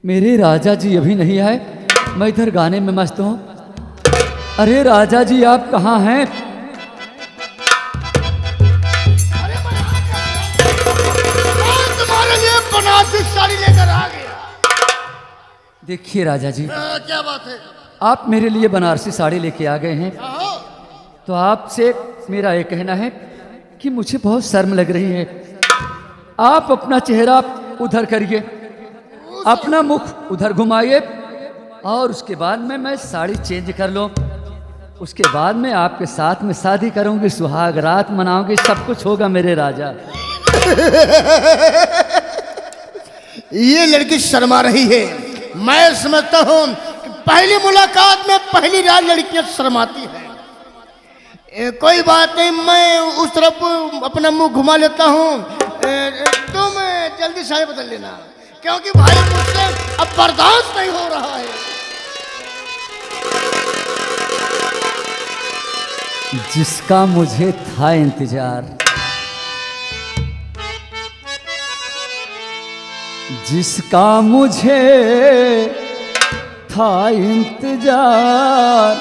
मेरे राजा जी अभी नहीं आए, मैं इधर गाने में मस्त हूँ। अरे राजा जी आप कहाँ हैं? अरे मैं तुम्हारे लिए बनारसी साड़ी लेकर आ गया। देखिए राजा जी, क्या बात है? आप मेरे लिए बनारसी साड़ी लेके आ गए हैं, तो आपसे मेरा ये कहना है कि मुझे बहुत शर्म लग रही है। आप अपना चेहरा उधर करिए, अपना मुख उधर घुमाइए और उसके बाद में मैं साड़ी चेंज कर लूँ। उसके बाद में आपके साथ में शादी करूंगी, सुहाग रात मनाऊंगी, सब कुछ होगा मेरे राजा। ये लड़की शर्मा रही है। मैं समझता हूँ कि पहली मुलाकात में पहली रात लड़कियां शर्माती हैं। कोई बात नहीं, मैं उस तरफ अपना मुंह घुमा लेता हूँ। तुम जल्दी साड़ी बदल लेना, क्योंकि भाई मुझसे अब बर्दाश्त नहीं हो रहा है। जिसका मुझे था इंतजार, जिसका मुझे था इंतजार,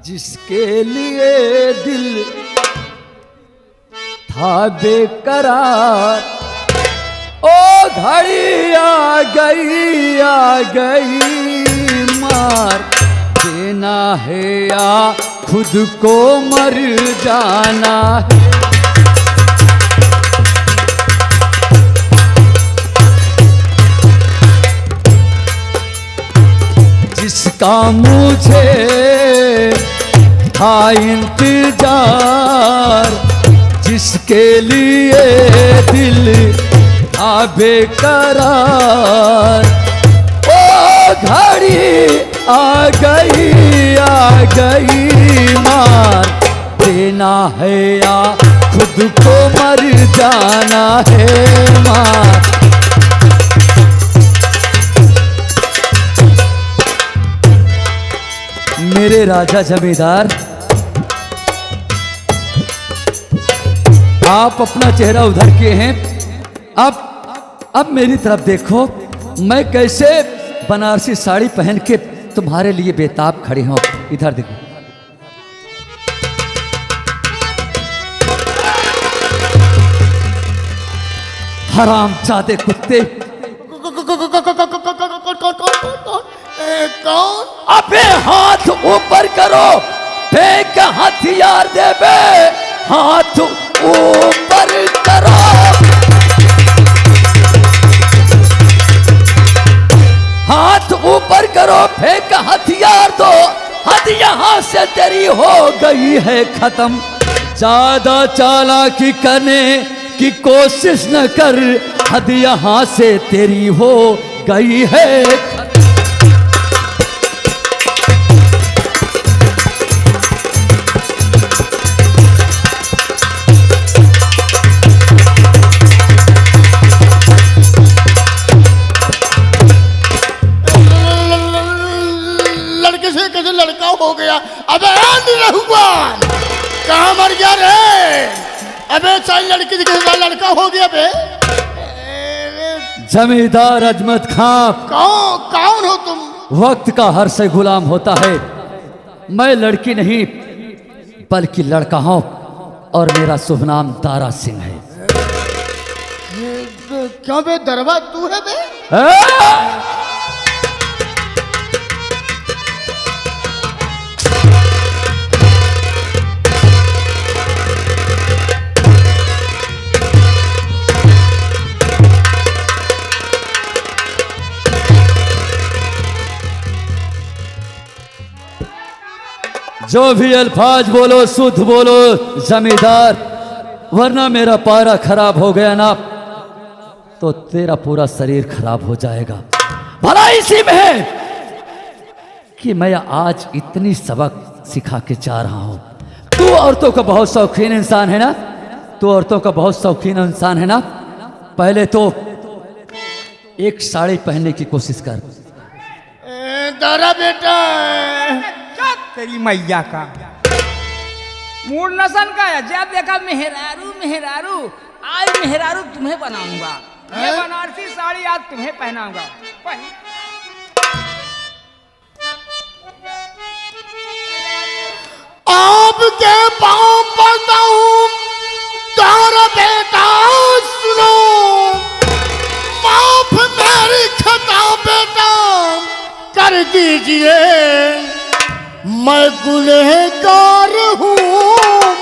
जिसके लिए दिल था बेकरार, ओ घड़ी आ गई मार देना है या खुद को मर जाना है। जिसका मुझे था इंतजार, जिसके लिए दिल था बेकरार, ओ घड़ी आ गई मार देना है या खुद को मर जाना है मार। मेरे राजा जमींदार, आप अपना चेहरा उधर किए हैं, अब मेरी तरफ देखो, मैं कैसे बनारसी साड़ी पहन के तुम्हारे लिए बेताब खड़ी हूं। इधर देखो। हरामजादे कुत्ते, कौन? अबे हाथ ऊपर करो, फेंक हथियार दे बे, हाथ ऊपर करो। हाथ ऊपर करो, फेंक हथियार दो, हद यहाँ से तेरी हो गई है खत्म। ज्यादा चालाकी करने की कोशिश न कर, हद यहाँ से तेरी हो गई है खत्म। हो गया। अबे निरहुआन, कहाँ मर गया रे? अबे सारी लड़की के साथ लड़का हो गया बे। जमींदार अजमत खां, कौन हो तुम? वक्त का हर से गुलाम होता है। मैं लड़की नहीं बल्कि लड़का हूं और मेरा शुभ नाम दारा सिंह है। क्यों बे दरबार तू है बे? जो भी अल्फाज बोलो शुद्ध बोलो जमींदार, वरना मेरा पारा खराब हो गया ना तो तेरा पूरा शरीर खराब हो जाएगा। भला इसी में है कि मैं आज इतनी सबक सिखा के जा रहा हूं। तू औरतों का बहुत शौकीन इंसान है ना, तू औरतों का बहुत शौकीन इंसान है ना। पहले तो एक साड़ी पहनने की कोशिश कर। दारा बेटा, तेरी मैया का मूड नसन का है। जब देखा मेहरारू मेहरारू, आज मेहरारू तुम्हें बनाऊंगा। ये बनारसी साड़ी आज तुम्हें पहनाऊंगा। पहन। आपके पाँव पड़ता हूँ तारा बेटा सुनो, माफ मेरी खता बेटा कर दीजिए, मैं गुनहगार हूँ,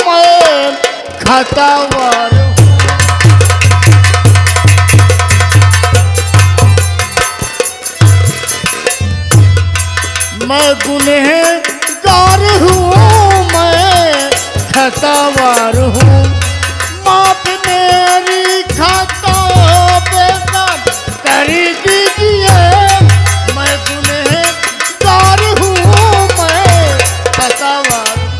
मैं खतावार हूँ। मैं गुनहगार हूँ, मैं खतावार हूँ, माफ मेरी खता बेटा कर दीजिए, मैं गुनहगार हूँ, मैं खतावार हूँ।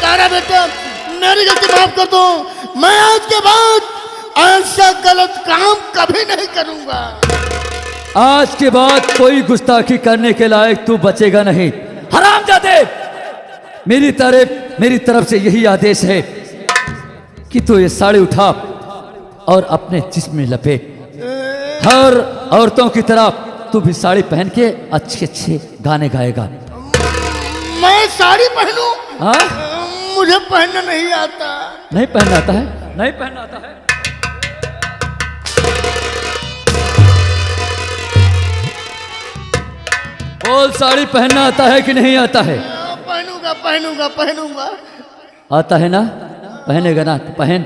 तारा बेटा मेरी गलती माफ कर दो, मैं आज के बाद ऐसा गलत काम कभी नहीं करूंगा। आज के बाद कोई गुस्ताखी करने के लायक तू बचेगा नहीं। हरामजादे, मेरी तरफ से यही आदेश है कि तू ये साड़ी उठा और अपने जिस्म में लपेट। हर औरतों की तरह तू भी साड़ी पहन के अच्छे अच्छे गाने गाएगा। मैं साड़ी पहनूं? हाँ? मुझे पहनना नहीं आता। नहीं पहनना आता है? नहीं पहनना आता है? बोल, साड़ी पहनना आता है कि नहीं आता है? पहनूंगा पहनूंगा पहनूंगा। आता है ना? पहनेगा ना? तो पहन।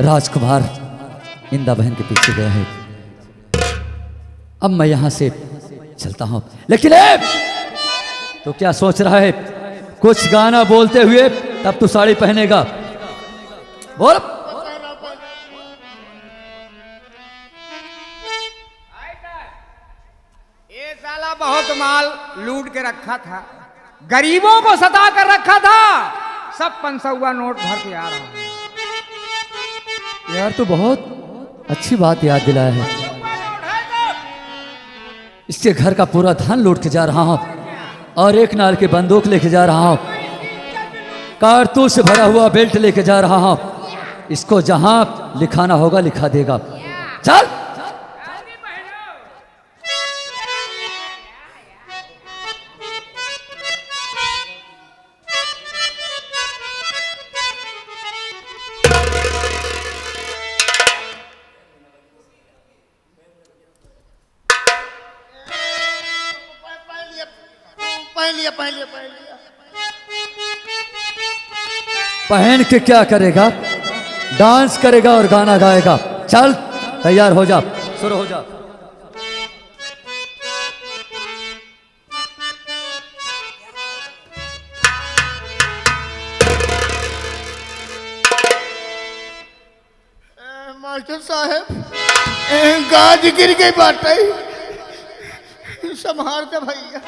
राजकुमार इंदा बहन के पीछे गया है। अब मैं यहां से चलता हूं, लेकिन तो क्या सोच रहा है? कुछ गाना बोलते हुए तब तू साड़ी पहनेगा। बोल। ये साला बहुत माल लूट के रखा था, गरीबों को सता कर रखा था, सब 500 नोट भर के आ रहा है। यार, तू बहुत अच्छी बात याद दिलाया है। इसके घर का पूरा धन लूट के जा रहा हूं और एक नाल की बंदूक लेके जा रहा हूं, कारतूस से भरा हुआ बेल्ट लेके जा रहा हूं। इसको जहां लिखाना होगा लिखा देगा। चल। पहन के क्या करेगा? डांस करेगा और गाना गाएगा। चल, तैयार हो जा, शुरू हो जा। मास्टर साहब, गाज गिर गई बाटे, संभाल के भैया।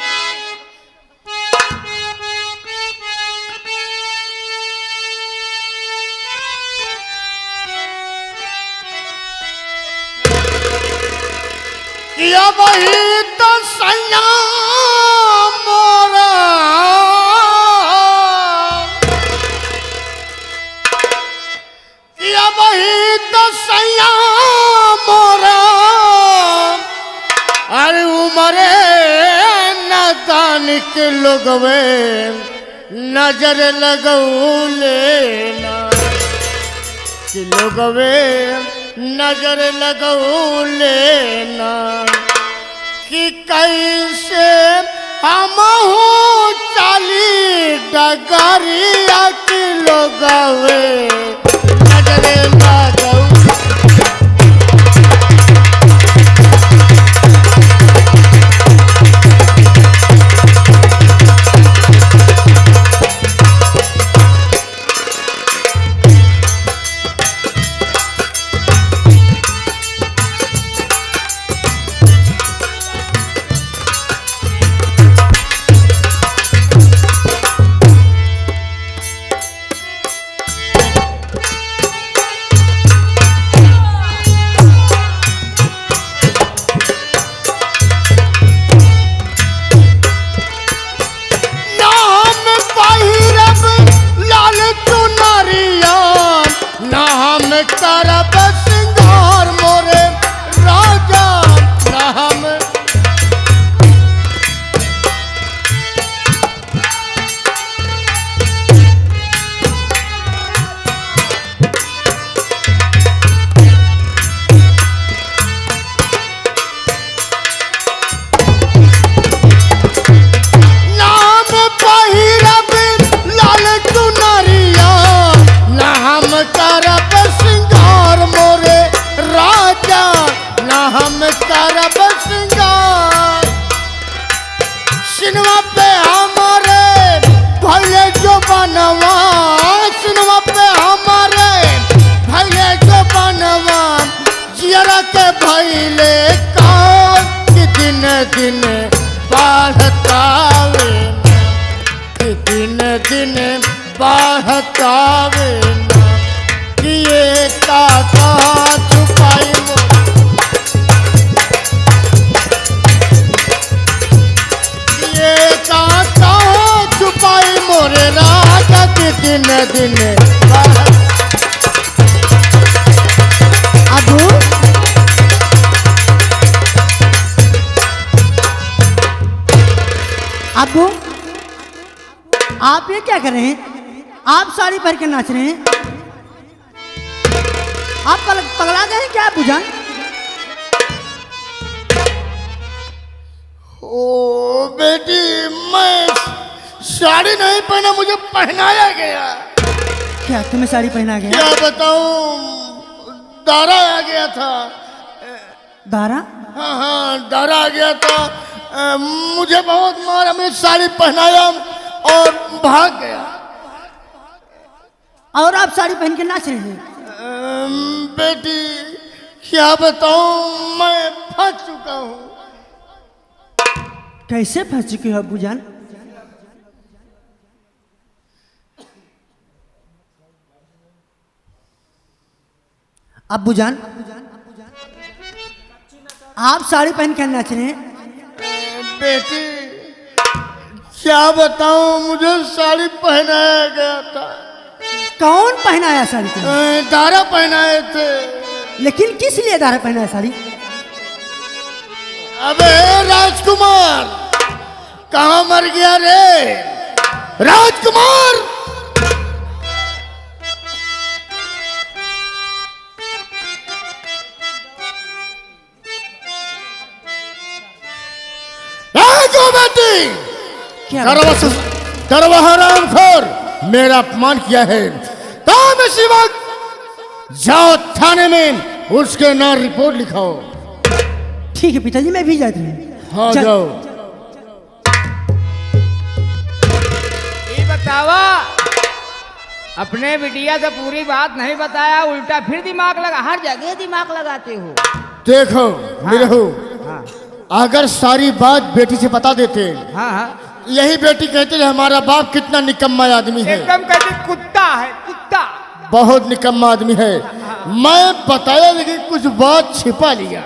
किया वही तो सैया मोरा, किया वही तो सैया मोरा, अरे उमरे नादान के लोगवे नजर लगऊ लेना, कि लोगवे नजर लगऊ लेना, कि कैसे हम चाली डगरिया की लोगवे नजर लगऊ। करब सिंगार सिनवा पे हमारे भैले जो बनवा सिनवा पे हमारे भैले जो बनवा जियरा के भैले काम कि दिन दिन बढ़तावे कि दिन दिन बढ़तावे कि ये काका छुपाई ये काका छुपाई मोरे राजा कि दिन दिन अबू अबू आप ये क्या कर रहे हैं? आप साड़ी पहन के नाच रहे हैं? आप पगला गए हैं क्या बुजान? ओ बेटी मैं साड़ी नहीं पहना मुझे पहनाया गया क्या तुम्हें साड़ी पहना गया? क्या बताऊं दारा आ गया था दारा? हाँ हाँ दारा आ गया था मुझे बहुत मारा मैं साड़ी पहनाया और भाग गया और आप साड़ी पहन के नाच रहे हैं? बेटी क्या बताऊं मैं फंस चुका हूँ कैसे फंस चुके हो अब्बू जान? अब्बू जान आप साड़ी पहन के नाच रहे हैं? बेटी क्या बताऊं मुझे साड़ी पहनाया गया था कौन पहनाया साड़ी तुम्हें? दारा पहनाए थे लेकिन किस लिए दारा पहनाया साड़ी? अबे राजकुमार कहाँ मर गया रे राजकुमार बेटी क्या करवा हराम खोर मेरा अपमान किया है तुम इसी वक्त जाओ थाने में उसके नाम रिपोर्ट लिखाओ। ठीक है पिताजी मैं भी जाती हूँ। हाँ जाओ। ये बतावा अपने बिटिया से पूरी बात नहीं बताया उल्टा फिर दिमाग लगा हर जगह दिमाग लगाते हो। देखो निरहु हाँ अगर सारी बात बेटी से बता देते हाँ हाँ यही बेटी कहते हैं हमारा बाप कितना निकम्मा आदमी है एकदम कहते कुत्ता है कुत्ता बहुत निकम्मा आदमी है मैं बताया लेकिन कुछ बात छिपा लिया।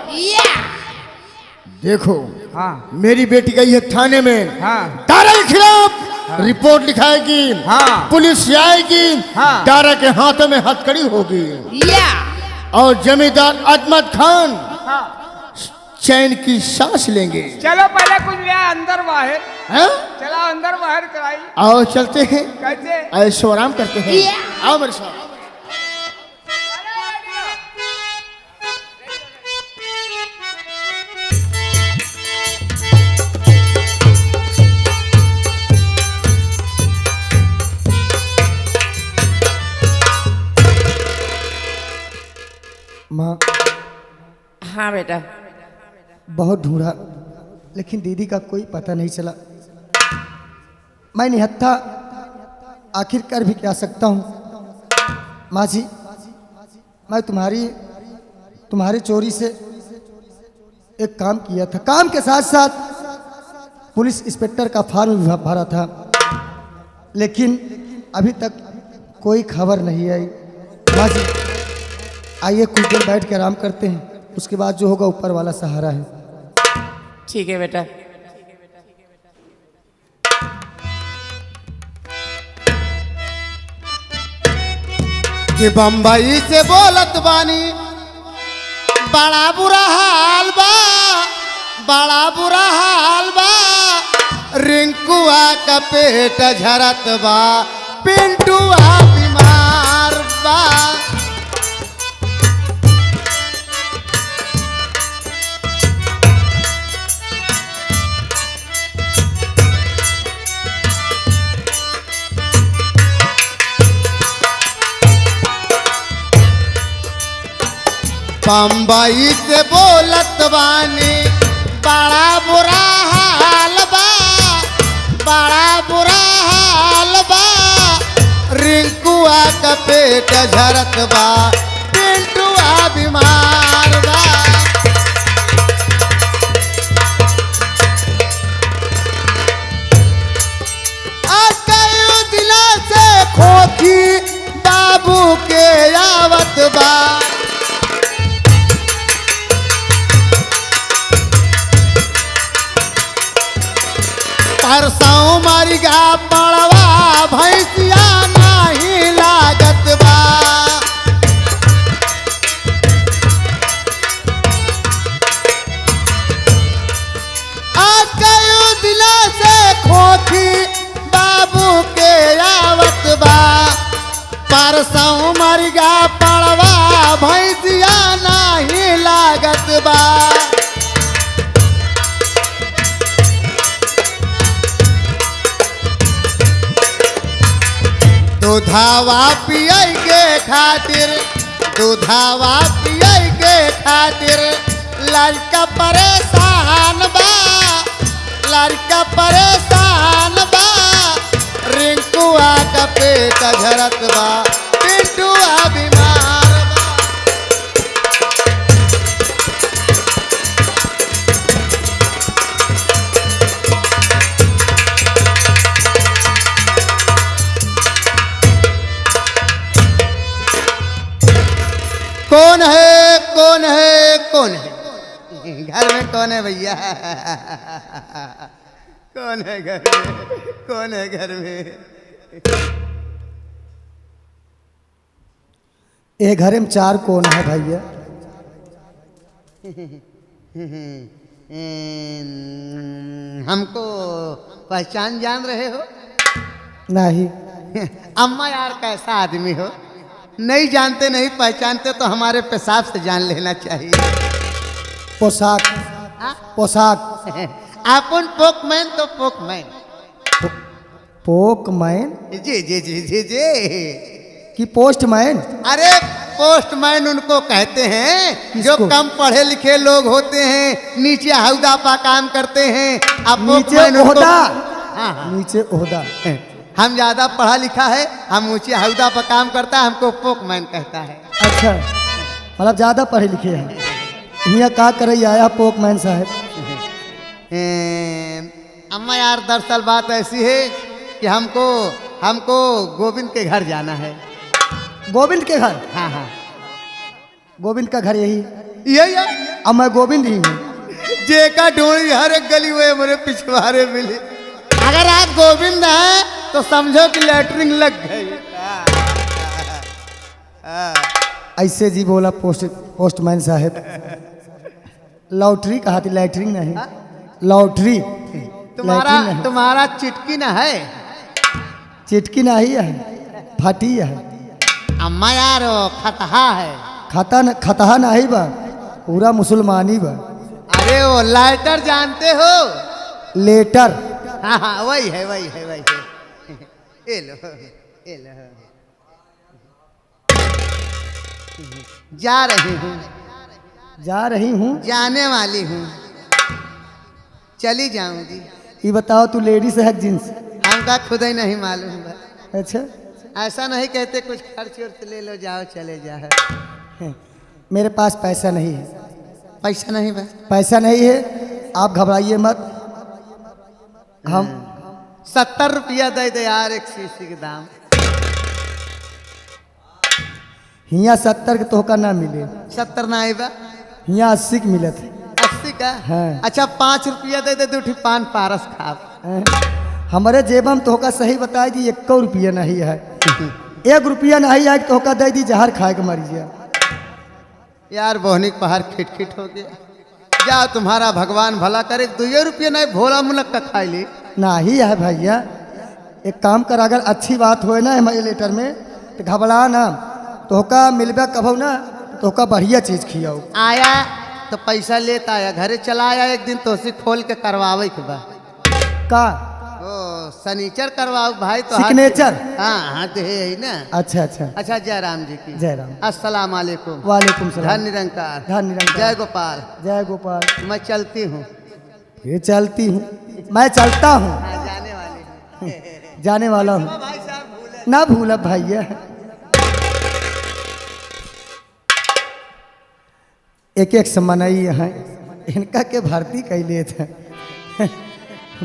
देखो हाँ मेरी बेटी गई है थाने में हाँ दारा के खिलाफ रिपोर्ट लिखाएगी हाँ पुलिस आएगी हाँ दारा के हाथों में हथकड़ी होगी और जमींदार अजमत खान हाँ चैन की सांस लेंगे। चलो पहले कुछ ले अंदर बाहर हाँ? चला अंदर बाहर कराई आओ चलते हैं कैसे ऐशो आराम करते हैं आओ मेरे साथ। माँ हाँ बेटा बहुत ढूंढा लेकिन दीदी का कोई पता नहीं चला। मैं निहत्था आखिर कर भी क्या सकता हूँ। माँ जी मैं तुम्हारी चोरी से एक काम किया था। काम के साथ साथ पुलिस इंस्पेक्टर का फॉर्म भी भरा था लेकिन अभी तक कोई खबर नहीं आई। माँ जी आइए कुछ देर बैठ के आराम करते हैं उसके बाद जो होगा ऊपर वाला सहारा है। ठीक है बेटा। कि बम्बई से बोलत बानी बड़ा बुरा हाल बा बड़ा बुरा हाल बा रिंकुआ का पेट झरत बा पिंटुआ बीमार बा। बम्बई से बोलत बानी बड़ा बुरा हाल बा, बड़ा बुरा हाल बा, रिंकुआ का पेट झरत बा, पिंटुआ बीमार बा। दिला से खोखी बाबू के आवत बा, परसों मरिगा पड़वा भैंसिया नहीं लागत बा। दिला से खोखी बाबू के आवत बा, परसों मरिगा पड़वा भैंसिया नहीं लागत बा। दूधावा पिए के खातिर, दूधावा पिए के खातिर लड़का परेशान बा, लड़का परेशान बा, रिंकुआ का पेट झरत बा, पिंटुआ बीमार बा। कौन है कौन है कौन है घर में? कौन है भैया? कौन है घर में? कौन है घर में? ये घर में 4 कौन है भैया? हमको पहचान जान रहे हो? नहीं। अम्मा यार कैसा आदमी हो, नहीं जानते नहीं पहचानते तो हमारे पेशाब से जान लेना चाहिए। पोशाक, हाँ? पोशाक। अपन पोकमैन तो पोकमैन। पोकमैन जी जी जी जी जी। कि पोस्टमैन? अरे पोस्टमैन उनको कहते हैं जो कम पढ़े लिखे लोग होते हैं, नीचे हौदा पर काम करते हैं। अब नीचे ओहदा। हाँ हाँ। नीचे ओहदा। हम ज्यादा पढ़ा लिखा है, हम ऊंचे हौदा पर काम करता है, हमको पोकमैन कहता है। अच्छा, मतलब ज़्यादा पढ़े लिखे हैं। यहाँ का करे आया पोकमैन साहब? अम्मा यार दरअसल बात ऐसी है कि हमको गोविंद के घर जाना है। गोविंद के घर? हाँ हाँ, गोविंद का घर यही? यही है। अब मैं गोविंद ही हूँ। जेका ढूंढी हर एक गली हुए मेरे पिछवाड़े मिले। अगर आप गोविंद हैं तो समझो कि लैटरिन लग गई। ऐसे जी बोला पोस्टमैन साहब। लॉटरी कहा थी, लैटरिन नहीं। लॉटरी। तुम्हारा लैटरिन नहीं। तुम्हारा चिटकी न है? चिटकी नहीं है, फटी है। अम्मा यार खतहा है। खतहा नहीं बा, पूरा मुसलमानी बा। अरे वो लाइटर जानते हो? लेटर। हाँ हाँ वही है वही है वही है। ये लो ये लो। जा रही हूँ, जा रही हूँ, जाने वाली हूँ, चली जाऊंगी। ये बताओ तू लेडीज है जेंट्स? हमका खुद ही नहीं मालूम है। अच्छा, ऐसा नहीं कहते कुछ खर्च वर्च ले लो, जाओ चले जाओ। मेरे पास पैसा नहीं है। पैसा नहीं बस? पैसा नहीं है, आप घबराइए मत। हम 70 रुपया दे दे यार एक शीशी के दाम। हियाँ 70 के तोहका ना मिले। 70 ना आई बा? हियाँ 80 के मिलत है। 80 का? हाँ। अच्छा 5 रुपया दे दे, 2 पान पारस खाब। हमारे जेब में तोहका सही बताई दी 1 रुपया नहीं है। 1 रुपया नहीं है तोहका दे दी, जहर खाए के मरी जा। यार बोहनी पहाड़ खिट हो गया। जा तुम्हारा भगवान भला करे, 2 रुपया नहीं भोला मुनक्का खाई ली। नहीं है भैया, एक काम कर, अगर अच्छी बात होए ना हमारे लेटर में तो घबरा ना, तोहका मिलबे कभो ना, तोहका बढ़िया चीज खियाओ। आया तो पैसा लेता आया, घरे चला आया एक दिन तो उसी खोल के करवावे के बा। का? ओ सनीचर करवाओ भाई तो सिग्नेचर? हाँ हाँ तो है ना। अच्छा अच्छा। अच्छा जय राम जी की जय राम। अस्सलाम वालेकुम। वालेकुम सलाम। धन निरंकार। धन निरंकार। जय गोपाल। जय गोपाल। मैं चलती हूँ। फिर चलती हूँ, मैं चलता हूँ। जाने वाला हूँ, ना भूला भैया। एक एक सम्मानई है इनका के भर्ती कैले थे।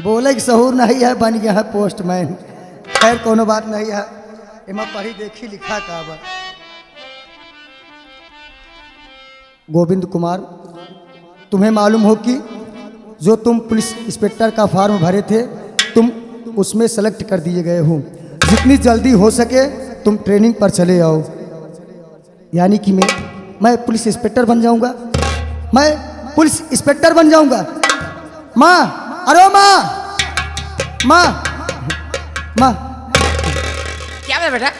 बोले कि सहूर नहीं है, बन गया है पोस्टमैन। खैर कोनो बात नहीं है, इमा पढ़ी देखी लिखा काबर। गोविंद कुमार, तुम्हें मालूम हो कि जो तुम पुलिस इंस्पेक्टर का फॉर्म भरे थे, तुम उसमें सेलेक्ट कर दिए गए हो। जितनी जल्दी हो सके तुम ट्रेनिंग पर चले आओ। यानी कि मैं पुलिस इंस्पेक्टर बन जाऊंगा, मैं पुलिस इंस्पेक्टर बन जाऊंगा। माँ, अरे माँ, माँ, माँ, क्या है बेटा?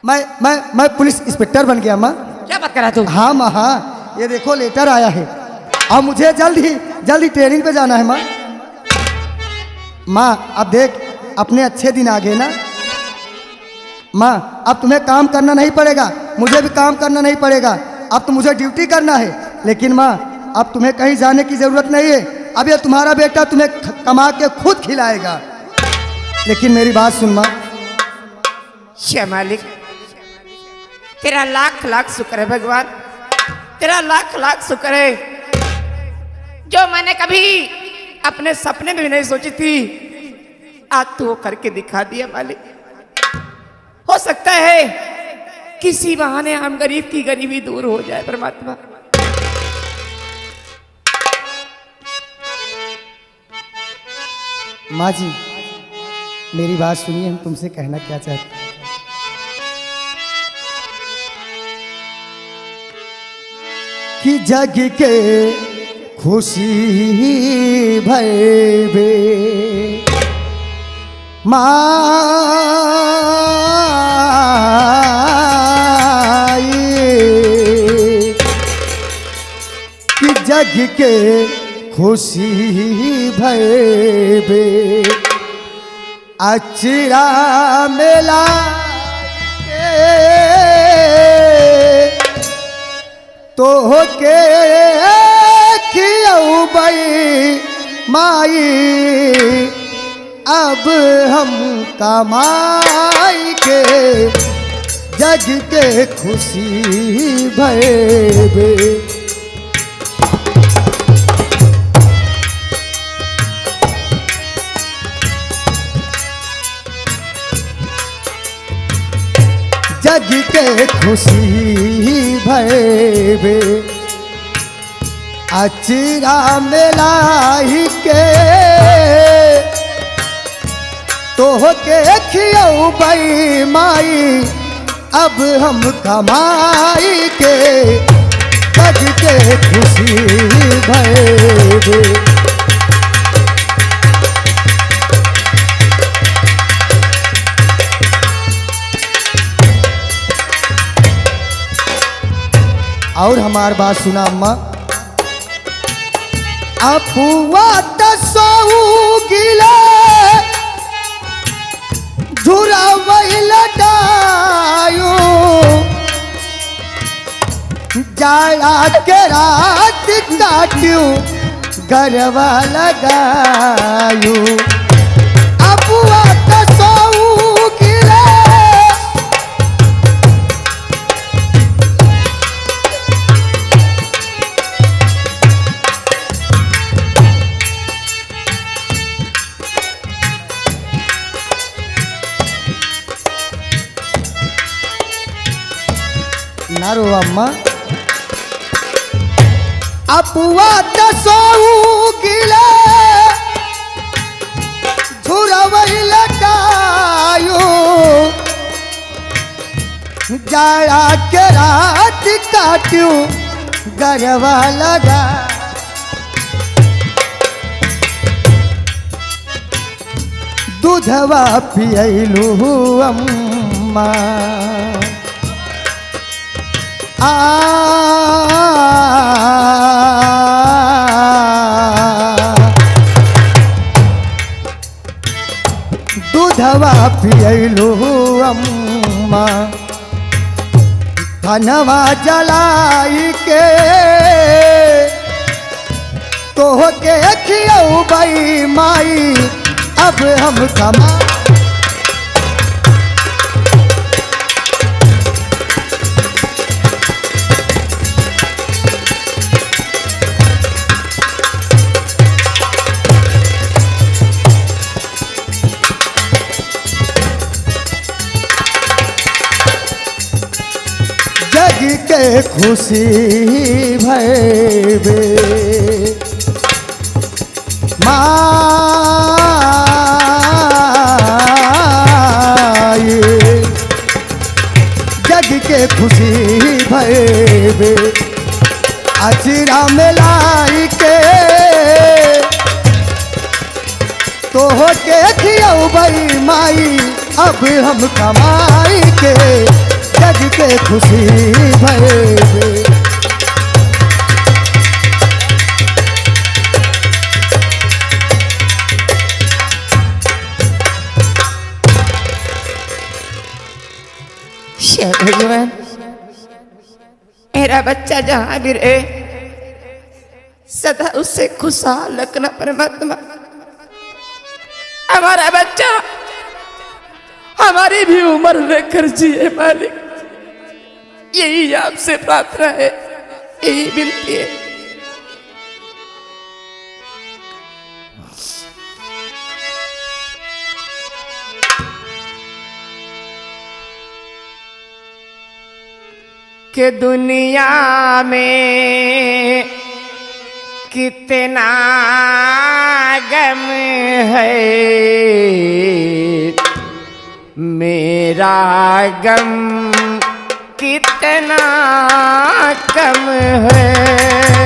मैं पुलिस इंस्पेक्टर बन गया माँ। क्या बात कर रहा तू? हाँ माँ, हाँ, ये देखो लेटर आया है और मुझे जल्दी ट्रेनिंग पे जाना है माँ। माँ अब देख अपने अच्छे दिन आ गए ना माँ। अब तुम्हें काम करना नहीं पड़ेगा, मुझे भी काम करना नहीं पड़ेगा। अब तो मुझे ड्यूटी करना है। लेकिन माँ अब तुम्हें कहीं जाने की ज़रूरत नहीं है। अब ये तुम्हारा बेटा तुम्हें कमा के खुद खिलाएगा। लेकिन मेरी बात सुन माँ। शे मालिक, तेरा लाख लाख शुक्र है भगवान, तेरा लाख लाख शुक्र है। जो मैंने कभी अपने सपने में भी नहीं सोची थी, आज तो वो करके दिखा दिया मालिक। हो सकता है किसी बहाने हम गरीब की गरीबी दूर हो जाए परमात्मा। माँ जी मेरी बात सुनिए, हम तुमसे कहना क्या चाहते हैं। कि जग के खुशी भय बे माई, कि जग के खुशी भय बे अचरा मेला तो के खियौबई माई, अब हम कमाई के जग के खुशी भयबे। जग के खुशी भयबे अचरा मेलाई के तो के खियौबई माई, अब हम कमाई के जग के खुशी भयबे। और हमार बात सुना अम्मा। अपुआ तसऊ गिले झुरा वही लटायो, जाड़ा के रात काट्यू गरबा लगायू। अपुआ तसऊ गिले नारो अम्मा। अपुआ तसऊ गिले झुरवई लटायो, जाड़ा के रात काट्यू गरबा लगा। दूधवा पियलू अम्मा दूधवा पियलू अम्मा, धनवा जलाई के तो के खियऊ भाई माई अब हम कमा। जग के खुशी भैबे माए, जग के खुशी भैबे अचरा मिलाई के तो के खियऊ भाई माई अब हम कमाई के जग के खुशी भैबे। भगवान मेरा बच्चा जहां भी रहे सदा उससे खुशहाल रखना परमात्मा। हमारा बच्चा हमारी भी उम्र लेकर जिए मालिक, यही आपसे प्रार्थना है, यही विनती है। कि दुनिया में कितना गम है, मेरा गम कितना कम है।